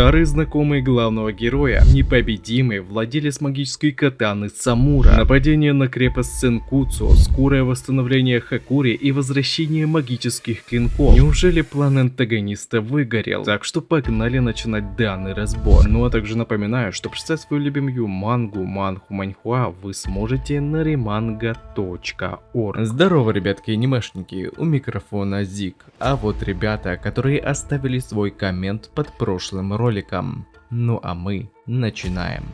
Старый знакомый главного героя, непобедимый владелец магической катаны Самура, нападение на крепость Сенкуцу, скорое восстановление Хакури и возвращение магических клинков. Неужели план антагониста выгорел? Так что погнали начинать данный разбор. Ну а также напоминаю, что прочитать свою любимую манху Манхуа вы сможете на remanga.org. Здорово, ребятки анимешники, у микрофона Зик. А вот ребята, которые оставили свой коммент под прошлым роликом. Ну а мы начинаем.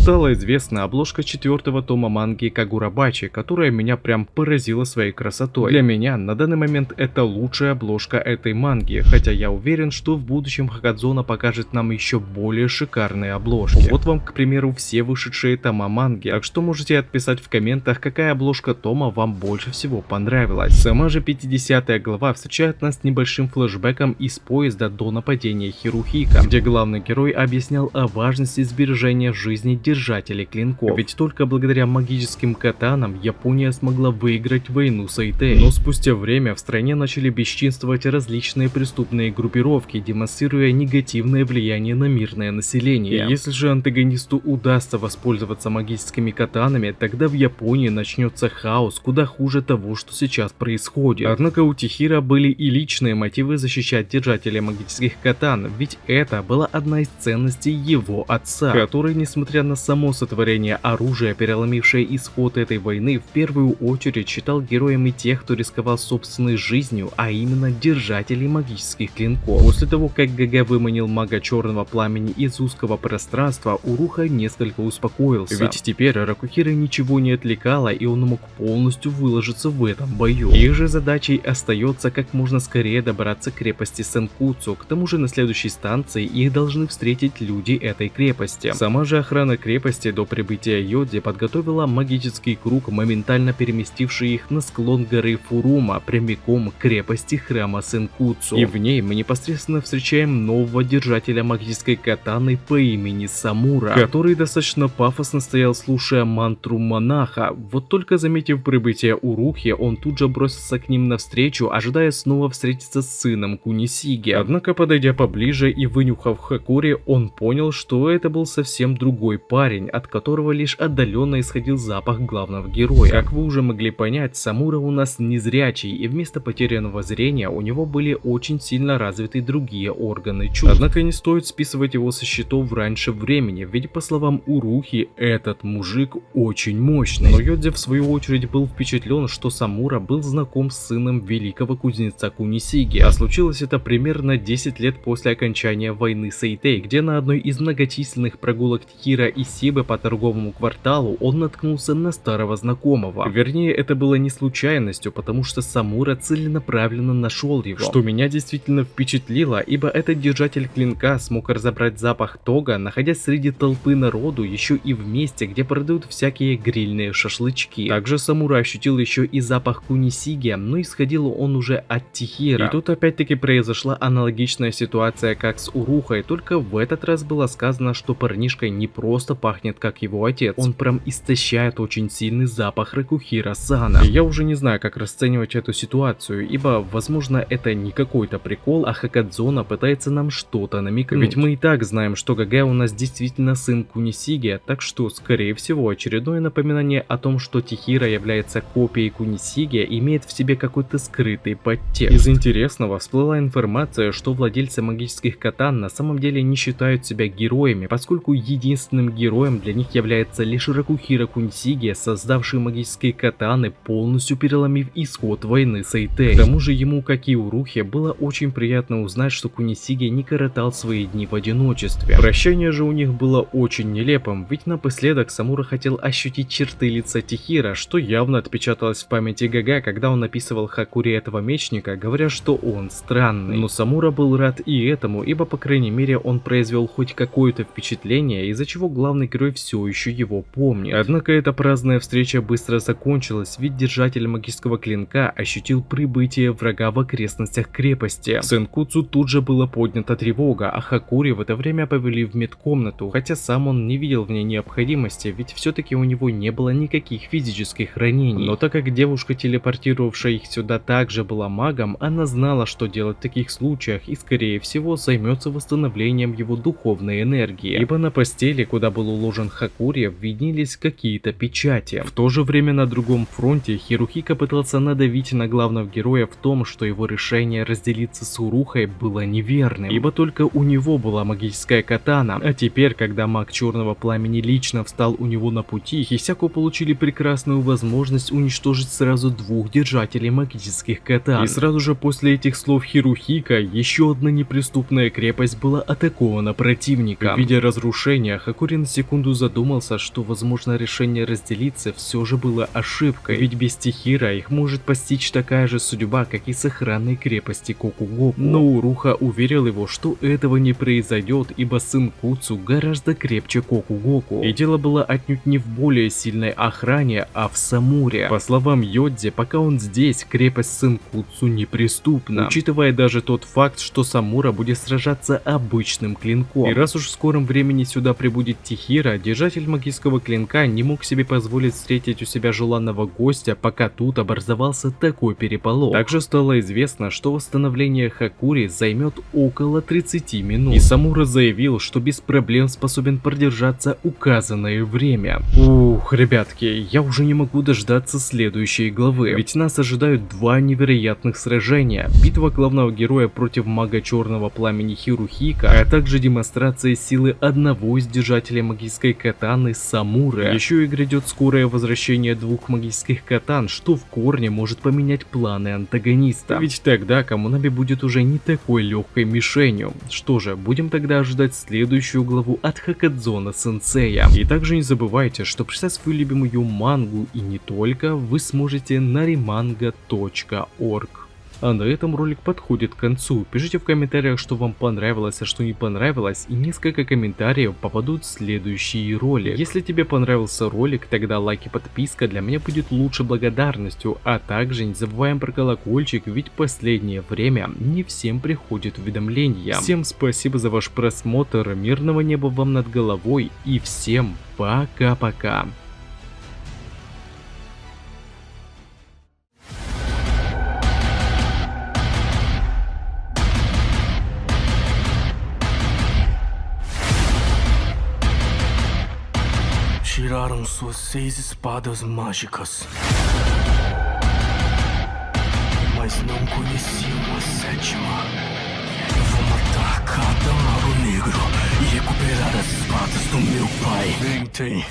Стала известна обложка 4-го тома манги Кагурабачи, которая меня прям поразила своей красотой. Для меня на данный момент это лучшая обложка этой манги, хотя я уверен, что в будущем Хакадзона покажет нам еще более шикарные обложки. Вот вам, к примеру, все вышедшие тома манги, так что можете отписать в комментах, какая обложка тома вам больше всего понравилась. Сама же 50-я глава встречает нас небольшим флешбеком из поезда до нападения Хирухика, где главный герой объяснял о важности сбережения жизни держателей клинков. Ведь только благодаря магическим катанам Япония смогла выиграть войну с Эйтей. Но спустя время в стране начали бесчинствовать различные преступные группировки, демонстрируя негативное влияние на мирное население. И если же антагонисту удастся воспользоваться магическими катанами, тогда в Японии начнется хаос, куда хуже того, что сейчас происходит. Однако у Тихира были и личные мотивы защищать держателей магических катан, ведь это была одна из ценностей его отца, который, несмотря на само сотворение оружия, переломившее исход этой войны, в первую очередь считал героями тех, кто рисковал собственной жизнью, а именно держателей магических клинков. После того, как ГГ выманил мага черного пламени из узкого пространства, Уруха несколько успокоился, ведь теперь Ракухира ничего не отвлекало, и он мог полностью выложиться в этом бою. Их же задачей остается как можно скорее добраться к крепости Сенкуцу. К тому же на следующей станции их должны встретить люди этой крепости. Сама же охрана крепости до прибытия Йоди подготовила магический круг, моментально переместивший их на склон горы Фурума, прямиком к крепости храма Сенкуцу. И в ней мы непосредственно встречаем нового держателя магической катаны по имени Самура, который достаточно пафосно стоял, слушая мантру монаха. Вот только заметив прибытие Урухи, он тут же бросился к ним навстречу, ожидая снова встретиться с сыном Кунисиги. Однако, подойдя поближе и вынюхав Хакури, он понял, что это был совсем другой парень, от которого лишь отдаленно исходил запах главного героя. Как вы уже могли понять, Самура у нас незрячий, и вместо потерянного зрения у него были очень сильно развиты другие органы чувств. Однако не стоит списывать его со счетов раньше времени, ведь по словам Урухи, этот мужик очень мощный. Но Йодзи в свою очередь был впечатлен, что Самура был знаком с сыном великого кузнеца Кунисиги, а случилось это примерно 10 лет после окончания войны с Эйтей, где на одной из многочисленных прогулок Тихира и Сибы по торговому кварталу он наткнулся на старого знакомого. Вернее, это было не случайностью, потому что Самура целенаправленно нашел его, что меня действительно впечатлило, ибо этот держатель клинка смог разобрать запах тога, находясь среди толпы народу, еще и в месте, где продают всякие грильные шашлычки. Также Самура ощутил еще и запах Кунисиги, но исходил он уже от Тихира. И тут опять-таки произошла аналогичная ситуация, как с Урухой, только в этот раз было сказано, что парнишка не просто пахнет как его отец, он прям истощает очень сильный запах Ракухира-сана. И я уже не знаю, как расценивать эту ситуацию, ибо возможно это не какой-то прикол, а Хакадзона пытается нам что-то намекнуть. Ведь мы и так знаем, что ГГ у нас действительно сын Кунисиги, так что скорее всего очередное напоминание о том, что Тихира является копией Кунисиги, имеет в себе какой-то скрытый подтекст. Из интересного всплыла информация, что владельцы магических катан на самом деле не считают себя героями, поскольку единственным героем для них является лишь Ракухира Кунисиги, создавший магические катаны, полностью переломив исход войны с Эйтей. К тому же ему, как и Урухе, было очень приятно узнать, что Кунисиги не коротал свои дни в одиночестве. Прощание же у них было очень нелепым, ведь напоследок Самура хотел ощутить черты лица Тихира, что явно отпечаталось в памяти ГГ, когда он описывал Хакури этого мечника, говоря, что он странный. Но Самура был рад и этому, ибо по крайней мере он произвел хоть какое-то впечатление, из-за чего главный главный герой все еще его помнит. Однако эта праздная встреча быстро закончилась, ведь держатель магического клинка ощутил прибытие врага в окрестностях крепости. В Сенкуцу тут же была поднята тревога, а Хакури в это время повели в медкомнату, хотя сам он не видел в ней необходимости, ведь все-таки у него не было никаких физических ранений. Но так как девушка, телепортировавшая их сюда, также была магом, она знала, что делать в таких случаях и скорее всего займется восстановлением его духовной энергии. Ибо на постели, куда был уложен Хакури, виднелись какие-то печати. В то же время на другом фронте Хирухика пытался надавить на главного героя в том, что его решение разделиться с Урухой было неверным, ибо только у него была магическая катана, а теперь, когда маг Черного Пламени лично встал у него на пути, Хисяку получили прекрасную возможность уничтожить сразу двух держателей магических катан. И сразу же после этих слов Хирухика еще одна неприступная крепость была атакована противником. Видя разрушения, Хакури на секунду задумался, что возможно решение разделиться все же было ошибкой, ведь без Тихира их может постичь такая же судьба, как и с охранной крепости Кокугоку. Но Уруха уверил его, что этого не произойдет, ибо Сенкуцу гораздо крепче Кокугоку. И дело было отнюдь не в более сильной охране, а в Самуре. По словам Йодзи, пока он здесь, крепость Сенкуцу неприступна, учитывая даже тот факт, что Самура будет сражаться обычным клинком. И раз уж в скором времени сюда прибудет Тихира, держатель магического клинка не мог себе позволить встретить у себя желанного гостя, пока тут образовался такой переполох. Также стало известно, что восстановление Хакури займет около 30 минут. И Самура заявил, что без проблем способен продержаться указанное время. Ух, ребятки, я уже не могу дождаться следующей главы, ведь нас ожидают два невероятных сражения. Битва главного героя против мага Черного Пламени Хирухика, а также демонстрация силы одного из держателей магической катаны Самуры. Еще и грядет скорое возвращение двух магических катан, что в корне может поменять планы антагониста. Ведь тогда Камунаби будет уже не такой легкой мишенью. Что же, будем тогда ожидать следующую главу от Хакадзона Сенсея. И также не забывайте, что прочитать свою любимую мангу и не только вы сможете на remanga.org. А на этом ролик подходит к концу. Пишите в комментариях, что вам понравилось, а что не понравилось, и несколько комментариев попадут в следующий ролик. Если тебе понравился ролик, тогда лайк и подписка для меня будет лучшей благодарностью, а также не забываем про колокольчик, ведь в последнее время не всем приходят уведомления. Всем спасибо за ваш просмотр, мирного неба вам над головой и всем пока-пока. Tiraram suas 6 espadas mágicas, mas não conheciam a sétima. Eu vou matar cada mago negro e recuperar as espadas do meu pai. Tentem.